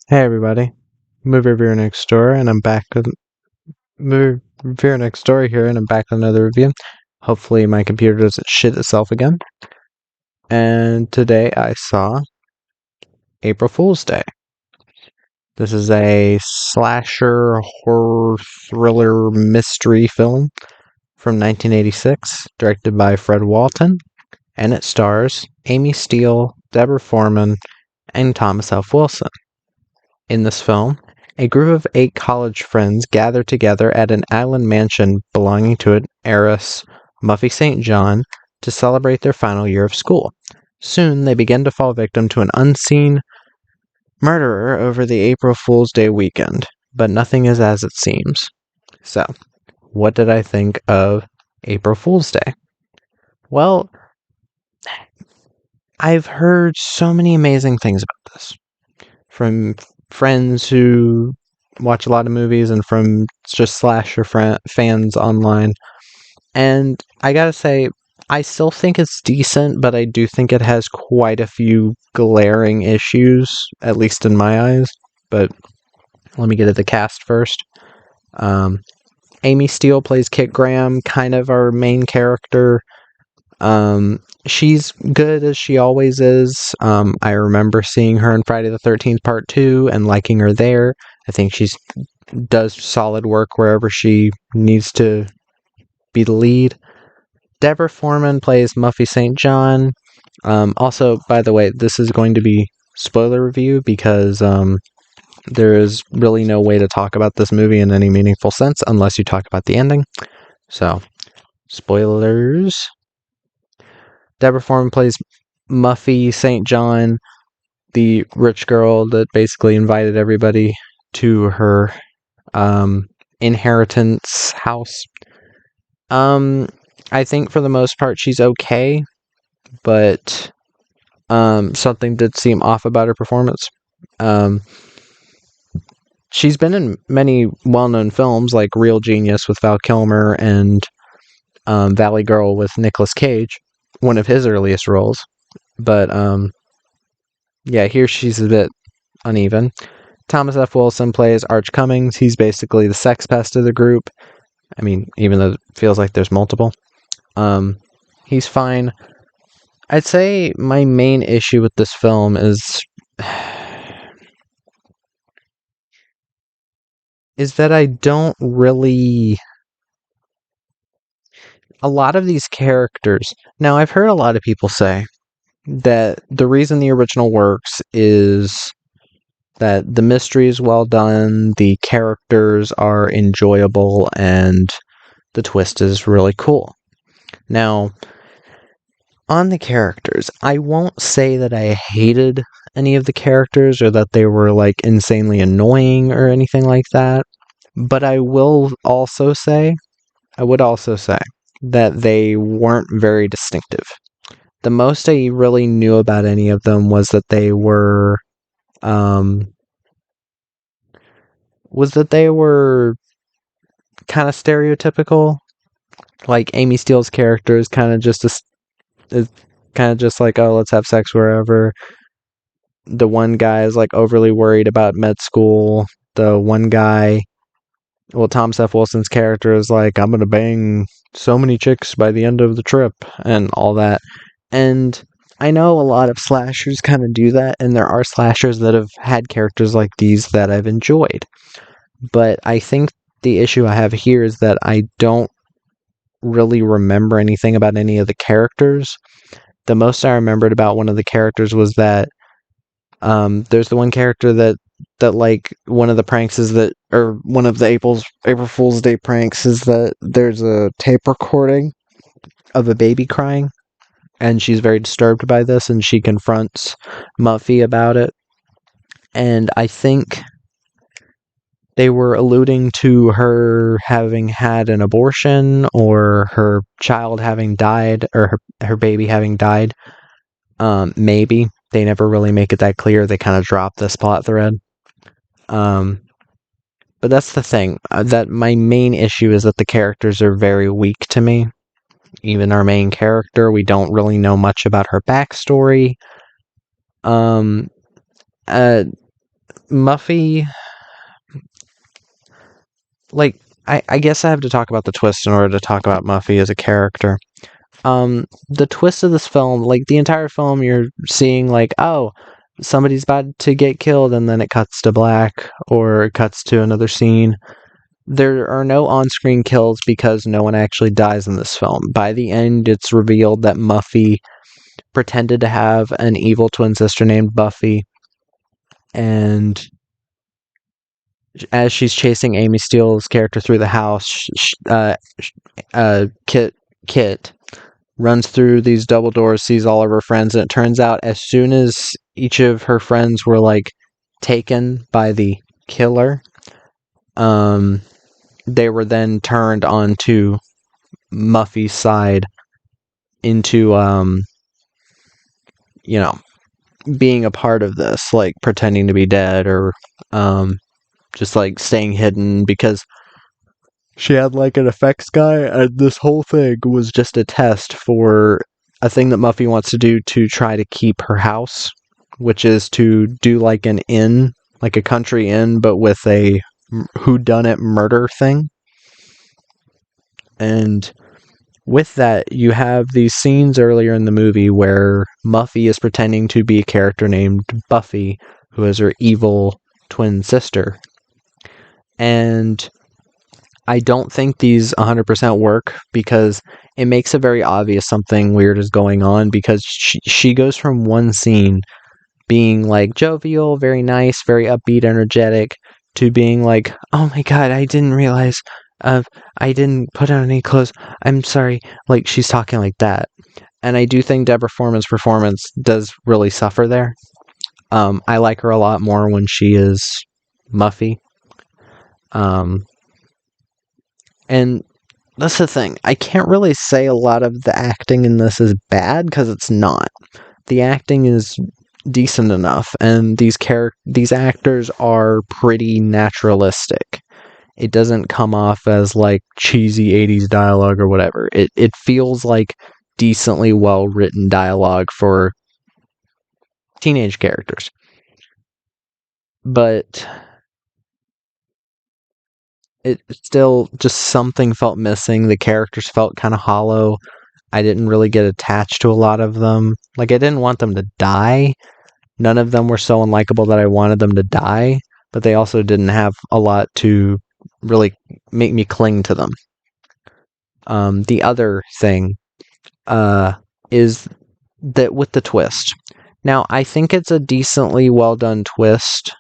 Hey everybody, Movie Reviewer Next Door, and I'm back with Movie Reviewer Next Door here, and I'm back with another review. Hopefully, my computer doesn't shit itself again. And today I saw April Fool's Day. This is a slasher horror thriller mystery film from 1986, directed by Fred Walton, and it stars Amy Steele, Deborah Foreman, and Thomas F. Wilson. In this film, a group of 8 college friends gather together at an island mansion belonging to an heiress, Muffy St. John, to celebrate their final year of school. Soon, they begin to fall victim to an unseen murderer over the April Fool's Day weekend, but nothing is as it seems. So, what did I think of April Fool's Day? Well, I've heard so many amazing things about this from friends who watch a lot of movies and from just slasher fans online. And I gotta say, I still think it's decent, but I do think it has quite a few glaring issues, at least in my eyes. But let me get at the cast first. Um, Amy Steele plays Kit Graham, kind of our main character. She's good as she always is. I remember seeing her in Friday the 13th Part 2 and liking her there. I think she does solid work wherever she needs to be the lead. Deborah Foreman plays Muffy St. John. Also, by the way, this is going to be spoiler review because there is really no way to talk about this movie in any meaningful sense unless you talk about the ending. So, spoilers. Deborah Foreman plays Muffy St. John, the rich girl that basically invited everybody to her inheritance house. I think for the most part she's okay, but something did seem off about her performance. She's been in many well-known films like Real Genius with Val Kilmer and Valley Girl with Nicolas Cage, one of his earliest roles. But yeah, here she's a bit uneven. Thomas F. Wilson plays Arch Cummings. He's basically the sex pest of the group. I mean, even though it feels like there's multiple. He's fine. I'd say my main issue with this film is that I don't really... A lot of these characters... Now, I've heard a lot of people say that the reason the original works is that the mystery is well done, the characters are enjoyable, and the twist is really cool. Now, on the characters, I won't say that I hated any of the characters or that they were like insanely annoying or anything like that, but I would also say that they weren't very distinctive. The most I really knew about any of them was that they were kind of stereotypical. Like Amy Steele's character is kind of just like, oh, let's have sex wherever. The one guy is like overly worried about med school. The one guy, well, Thomas F. Wilson's character is like, I'm gonna bang so many chicks by the end of the trip and all that. And I know a lot of slashers kind of do that, and there are slashers that have had characters like these that I've enjoyed. But I think the issue I have here is that I don't really remember anything about any of the characters. The most I remembered about one of the characters was that there's the one character that like one of the pranks is that, or one of the April Fool's Day pranks is that there's a tape recording of a baby crying, and she's very disturbed by this, and she confronts Muffy about it. And I think they were alluding to her having had an abortion or her child having died, or her baby having died. Maybe. They never really make it that clear. They kind of drop this plot thread. But that's the thing. That my main issue is that the characters are very weak to me. Even our main character, we don't really know much about her backstory. Muffy, like, I guess I have to talk about the twist in order to talk about Muffy as a character. The twist of this film, like the entire film, you're seeing like, oh, somebody's about to get killed, and then it cuts to black, or it cuts to another scene. There are no on-screen kills because no one actually dies in this film. By the end, it's revealed that Muffy pretended to have an evil twin sister named Buffy, and as she's chasing Amy Steele's character through the house, Kit runs through these double doors, sees all of her friends, and it turns out as soon as each of her friends were like taken by the killer, they were then turned onto Muffy's side into you know, being a part of this, like pretending to be dead, or just like staying hidden because she had like an effects guy, and this whole thing was just a test for a thing that Muffy wants to do to try to keep her house, which is to do like an inn, like a country inn, but with a whodunit murder thing. And with that, you have these scenes earlier in the movie where Muffy is pretending to be a character named Buffy, who is her evil twin sister. And I don't think these 100% work because it makes it very obvious something weird is going on, because she goes from one scene being like jovial, very nice, very upbeat, energetic, to being like, oh my god, I didn't realize, I didn't put on any clothes, I'm sorry. Like, she's talking like that. And I do think Deborah Foreman's performance does really suffer there. I like her a lot more when she is Muffy. And that's the thing. I can't really say a lot of the acting in this is bad because it's not. The acting is decent enough, and these actors are pretty naturalistic. It doesn't come off as like cheesy 80s dialogue or whatever. It feels like decently well written dialogue for teenage characters. But it still just something felt missing. The characters felt kind of hollow. I didn't really get attached to a lot of them. Like, I didn't want them to die. None of them were so unlikable that I wanted them to die, but they also didn't have a lot to really make me cling to them. The other thing is that with the twist. Now, I think it's a decently well done twist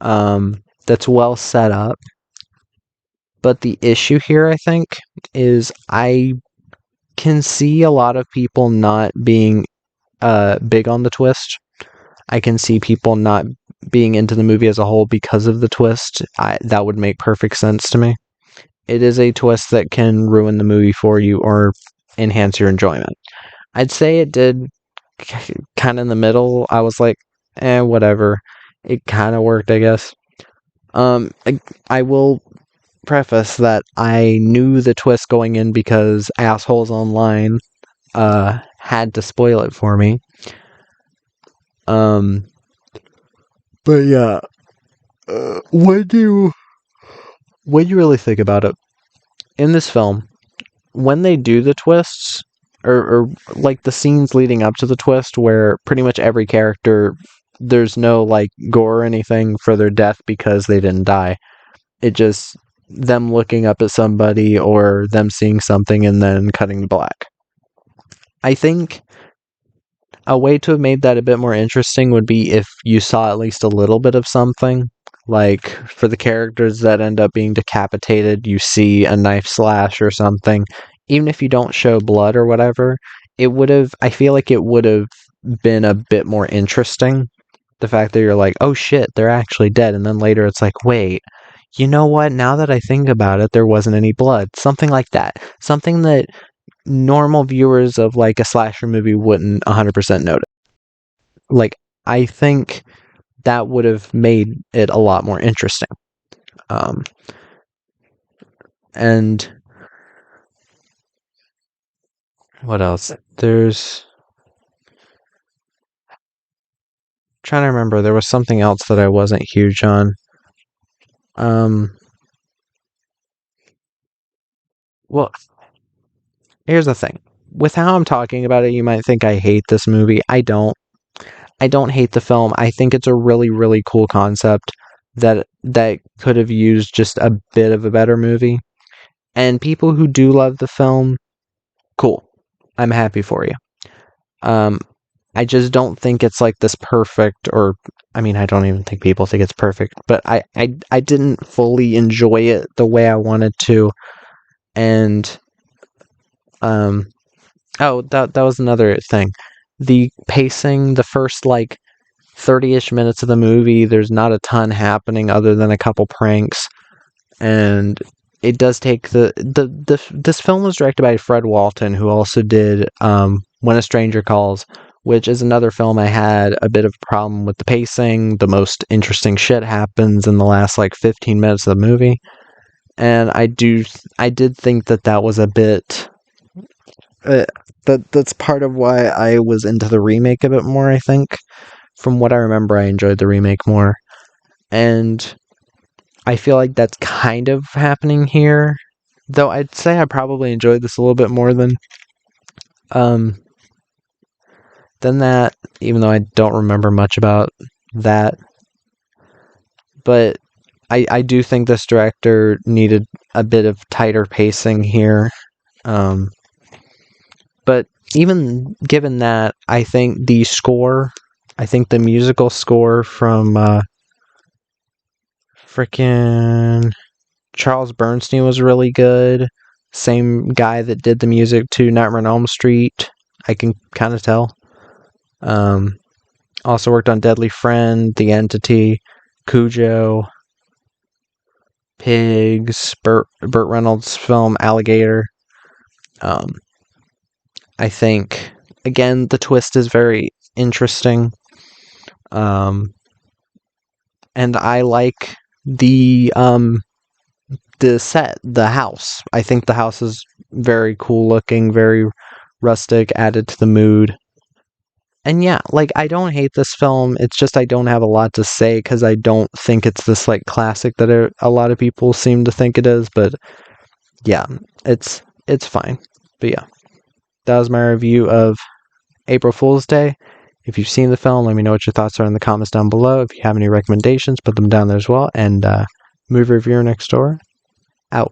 that's well set up. But the issue here, I think, is I can see a lot of people not being big on the twist. I can see people not being into the movie as a whole because of the twist. That would make perfect sense to me. It is a twist that can ruin the movie for you or enhance your enjoyment. I'd say it did kind of in the middle. I was like, whatever. It kind of worked, I guess. I will preface that I knew the twist going in because assholes online had to spoil it for me. But yeah, when you really think about it, in this film, when they do the twists, or like the scenes leading up to the twist, where pretty much every character, there's no like gore or anything for their death because they didn't die. It just them looking up at somebody or them seeing something and then cutting to black. I think a way to have made that a bit more interesting would be if you saw at least a little bit of something. Like, for the characters that end up being decapitated, you see a knife slash or something. Even if you don't show blood or whatever, I feel like it would have been a bit more interesting. The fact that you're like, oh shit, they're actually dead. And then later it's like, wait, you know what? Now that I think about it, there wasn't any blood. Something like that. Something that normal viewers of like a slasher movie wouldn't 100% notice. Like, I think that would have made it a lot more interesting. Um, and what else? There's trying to remember. There was something else that I wasn't huge on. Um, well, here's the thing. With how I'm talking about it, you might think I hate this movie. I don't. I don't hate the film. I think it's a really, really cool concept that could have used just a bit of a better movie. And people who do love the film, cool. I'm happy for you. Um, I just don't think it's like this perfect, or I mean, I don't even think people think it's perfect, but I didn't fully enjoy it the way I wanted to. And um, oh, that was another thing. The pacing, the first like 30-ish minutes of the movie, there's not a ton happening other than a couple pranks, and it does take this film was directed by Fred Walton, who also did When a Stranger Calls, which is another film I had a bit of a problem with the pacing. The most interesting shit happens in the last like 15 minutes of the movie, and I did think that was a bit that's part of why I was into the remake a bit more. I think from what I remember, I enjoyed the remake more, and I feel like that's kind of happening here. Though I'd say I probably enjoyed this a little bit more um than that, even though I don't remember much about that. But I do think this director needed a bit of tighter pacing here. But even given that, I think the musical score from frickin' Charles Bernstein was really good. Same guy that did the music to Nightmare on Elm Street. I can kind of tell. Also worked on Deadly Friend, The Entity, Cujo, Pigs, Burt Reynolds' film Alligator. I think again the twist is very interesting. And I like the set, the house. I think the house is very cool looking, very rustic, added to the mood. And yeah, like I don't hate this film. It's just I don't have a lot to say because I don't think it's this like classic that a lot of people seem to think it is. But yeah, it's fine. But yeah, that was my review of April Fool's Day. If you've seen the film, let me know what your thoughts are in the comments down below. If you have any recommendations, put them down there as well. And movie reviewer next door, out.